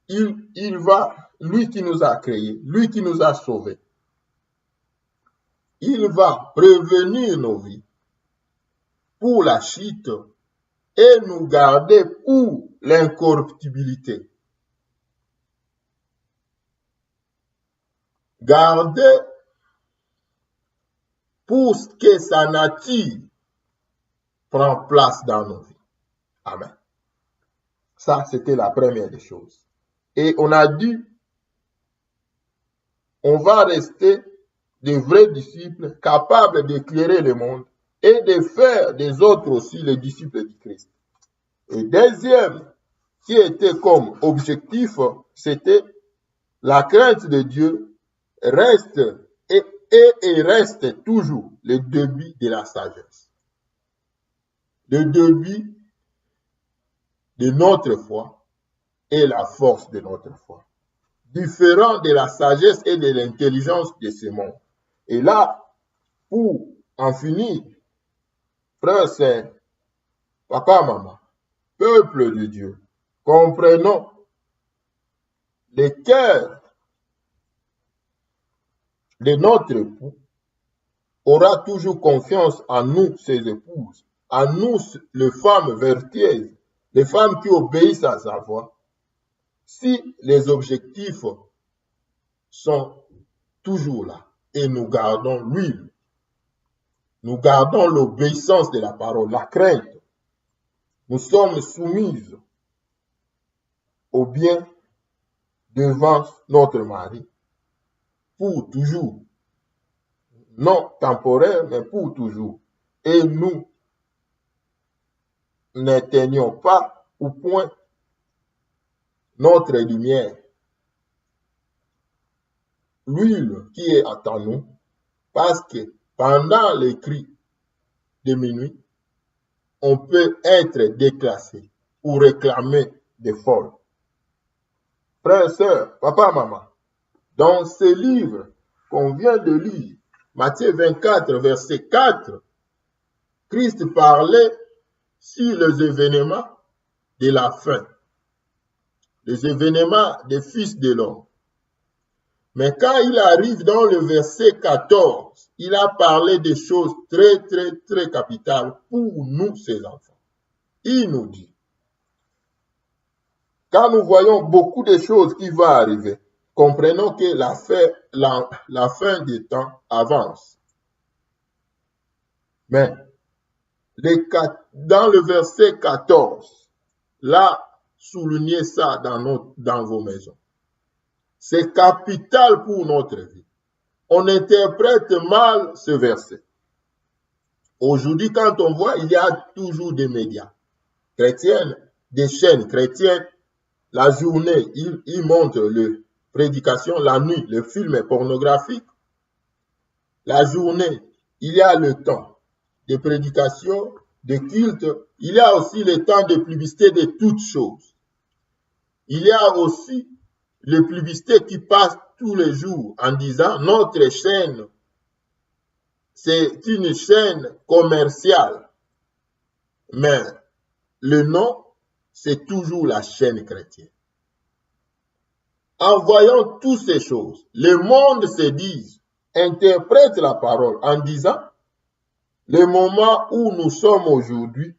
il va, lui qui nous a créés, lui qui nous a sauvés, il va prévenir nos vies pour la chute et nous garder pour l'incorruptibilité. Garder pour ce que sa nature prend place dans nos vies. Amen. Ça, c'était la première des choses. Et on a dit, on va rester des vrais disciples capables d'éclairer le monde et de faire des autres aussi les disciples du Christ. Et deuxième, qui était comme objectif, c'était la crainte de Dieu reste et reste toujours le début de la sagesse. Le début de notre foi et la force de notre foi. Différent de la sagesse et de l'intelligence de ce monde. Et là, pour en finir, frères, sœurs, papa, maman, peuple de Dieu, comprenons le cœur de notre époux aura toujours confiance en nous, ses épouses, en nous, les femmes vertueuses, les femmes qui obéissent à sa voix, si les objectifs sont toujours là et nous gardons l'huile, nous gardons l'obéissance de la parole, la crainte, nous sommes soumises au bien devant notre mari pour toujours, non temporaire, mais pour toujours. Et nous n'éteignons pas au point notre lumière, l'huile qui est en nous, parce que pendant les cris de minuit, on peut être déclassé ou réclamer des folles. Frères, sœurs, papa, maman, dans ce livre qu'on vient de lire, Matthieu 24, verset 4, Christ parlait sur les événements de la fin, les événements des fils de l'homme. Mais quand il arrive dans le verset 14, il a parlé de choses très, très, très capitales pour nous, ses enfants. Il nous dit, quand nous voyons beaucoup de choses qui vont arriver, comprenons que la fin des temps avance. Mais dans le verset 14, là, soulignez ça dans vos maisons. C'est capital pour notre vie. On interprète mal ce verset. Aujourd'hui, quand on voit, il y a toujours des médias chrétiens, des chaînes chrétiennes. La journée, ils montrent les prédications, la nuit, le film pornographique. La journée, il y a le temps de prédication, de culte. Il y a aussi le temps de publicité de toutes choses. Il y a aussi les publicités qui passent tous les jours en disant notre chaîne, c'est une chaîne commerciale. Mais le nom, c'est toujours la chaîne chrétienne. En voyant toutes ces choses, le monde se dit, interprète la parole en disant, le moment où nous sommes aujourd'hui,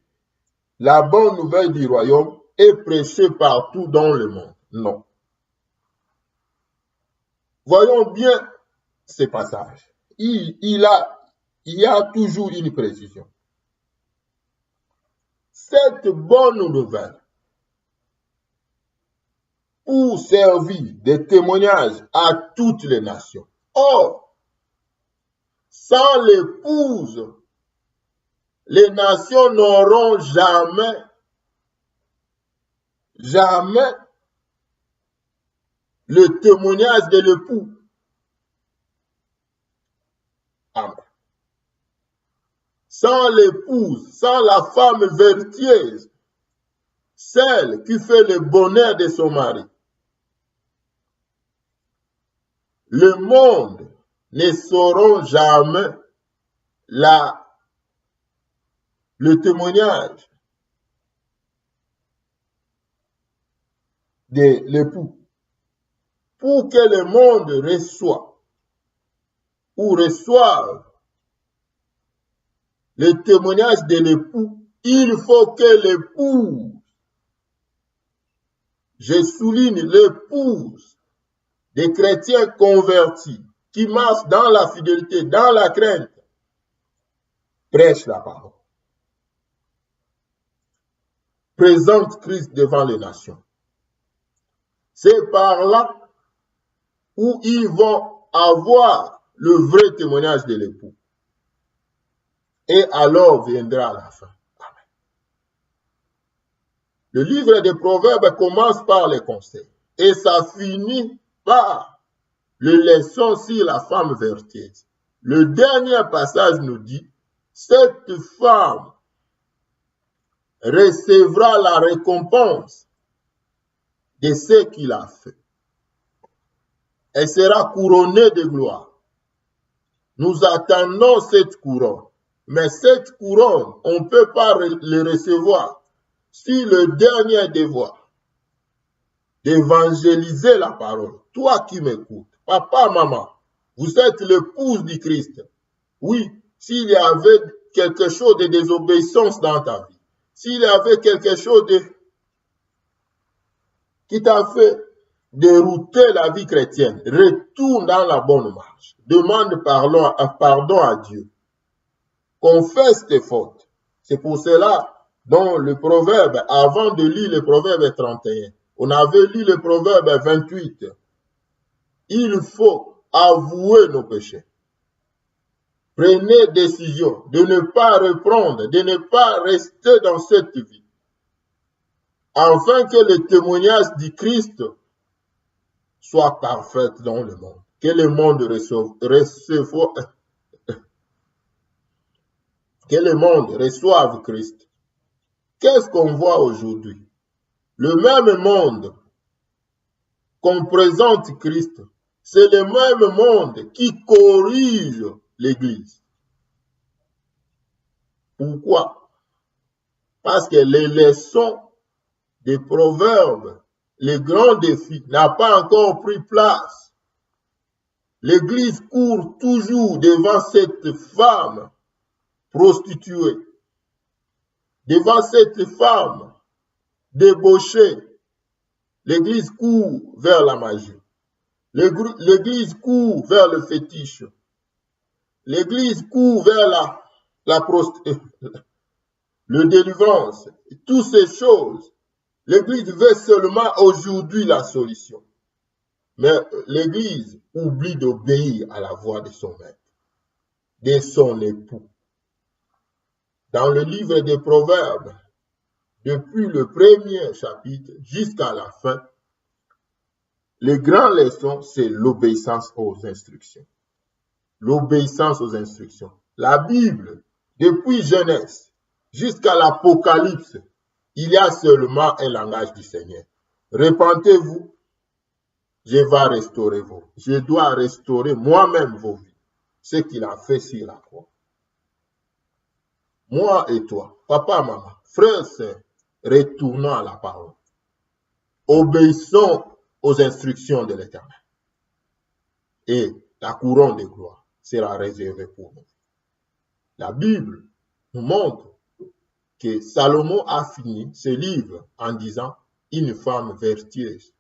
la bonne nouvelle du royaume est prêchée partout dans le monde. Non. Voyons bien ces passages. Il y a toujours une précision. Cette bonne nouvelle, pour servir de témoignage à toutes les nations. Or, sans l'épouse, les nations n'auront jamais le témoignage de l'époux. Amen. Sans l'épouse, sans la femme vertueuse, celle qui fait le bonheur de son mari, le monde ne saura jamais le témoignage de l'époux. Pour que le monde reçoive le témoignage de l'époux, il faut que l'épouse, je souligne l'épouse des chrétiens convertis, qui marchent dans la fidélité, dans la crainte, prêche la parole. Présente Christ devant les nations. C'est par là où ils vont avoir le vrai témoignage de l'époux. Et alors viendra la fin. Amen. Le livre des Proverbes commence par les conseils et ça finit par le leçon sur la femme vertueuse. Le dernier passage nous dit, cette femme recevra la récompense de ce qu'il a fait. Elle sera couronnée de gloire. Nous attendons cette couronne. Mais cette couronne, on ne peut pas le recevoir si le dernier devoir d'évangéliser la parole. Toi qui m'écoutes, papa, maman, vous êtes l'épouse du Christ. Oui, s'il y avait quelque chose de désobéissance dans ta vie, s'il y avait quelque chose qui t'a fait dérouter la vie chrétienne, retourne dans la bonne marche. Demande pardon à Dieu. Confesse tes fautes. C'est pour cela, dans le proverbe, avant de lire le proverbe 31, on avait lu le proverbe 28. Il faut avouer nos péchés. Prenez décision de ne pas reprendre, de ne pas rester dans cette vie, afin que le témoignage du Christ soit parfait dans le monde, que le monde reçoive Christ. Qu'est-ce qu'on voit aujourd'hui? Le même monde qu'on présente Christ, c'est le même monde qui corrige l'Église. Pourquoi? Parce que les leçons des proverbes, les grands défis, n'ont pas encore pris place L'Église court toujours devant cette femme prostituée, devant cette femme débauchée. L'Église court vers la magie. L'Église court vers le fétiche. L'Église court vers le délivrance. Toutes ces choses. L'Église veut seulement aujourd'hui la solution. Mais l'Église oublie d'obéir à la voix de son maître, de son époux. Dans le livre des Proverbes, depuis le premier chapitre jusqu'à la fin, les grandes leçons, c'est l'obéissance aux instructions. L'obéissance aux instructions. La Bible, depuis Genèse jusqu'à l'Apocalypse, il y a seulement un langage du Seigneur. Repentez-vous, je vais restaurer vos vies. Je dois restaurer moi-même vos vies. Ce qu'il a fait sur la croix. Moi et toi, papa, maman, frères, sœurs, retournons à la parole. Obéissons aux instructions de l'Éternel. Et la couronne de gloire sera réservée pour nous. La Bible nous montre que Salomon a fini ce livre en disant « Une femme vertueuse,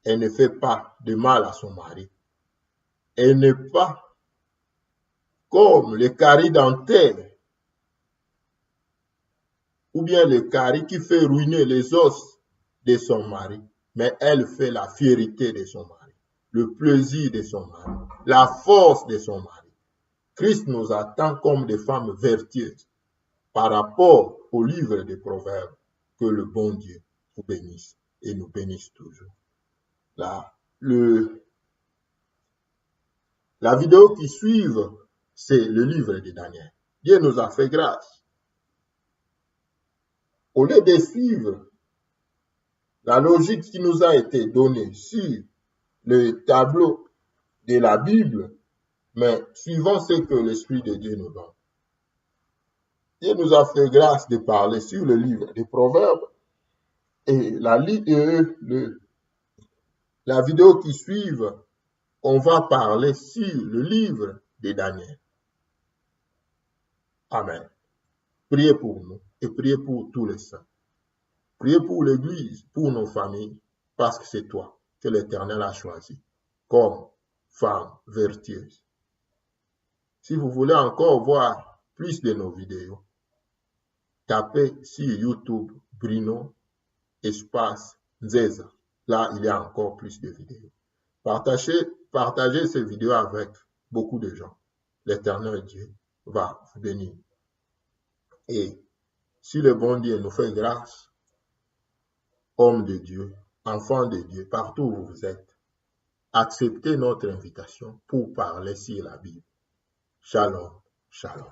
elle ne fait pas de mal à son mari. Elle n'est pas comme le carré dentaire ou bien le carré qui fait ruiner les os de son mari, mais elle fait la fierté de son mari, le plaisir de son mari, la force de son mari. Christ nous attend comme des femmes vertueuses par rapport au livre des Proverbes. Que le bon Dieu vous bénisse et nous bénisse toujours. La vidéo qui suit, c'est le livre de Daniel. Dieu nous a fait grâce. Au lieu de suivre la logique qui nous a été donnée sur le tableau de la Bible, mais suivons ce que l'Esprit de Dieu nous donne. Dieu nous a fait grâce de parler sur le livre des Proverbes et la vidéo qui suit, on va parler sur le livre de Daniel. Amen. Priez pour nous et priez pour tous les saints. Priez pour l'Église, pour nos familles, parce que c'est toi que l'Éternel a choisi comme femme vertueuse. Si vous voulez encore voir plus de nos vidéos, tapez sur YouTube Bruno espace Nzeza. Là, il y a encore plus de vidéos. Partagez ces vidéos avec beaucoup de gens. L'Éternel Dieu va vous bénir. Et si le bon Dieu nous fait grâce, homme de Dieu, enfant de Dieu, partout où vous êtes, acceptez notre invitation pour parler sur la Bible. Shalom, shalom.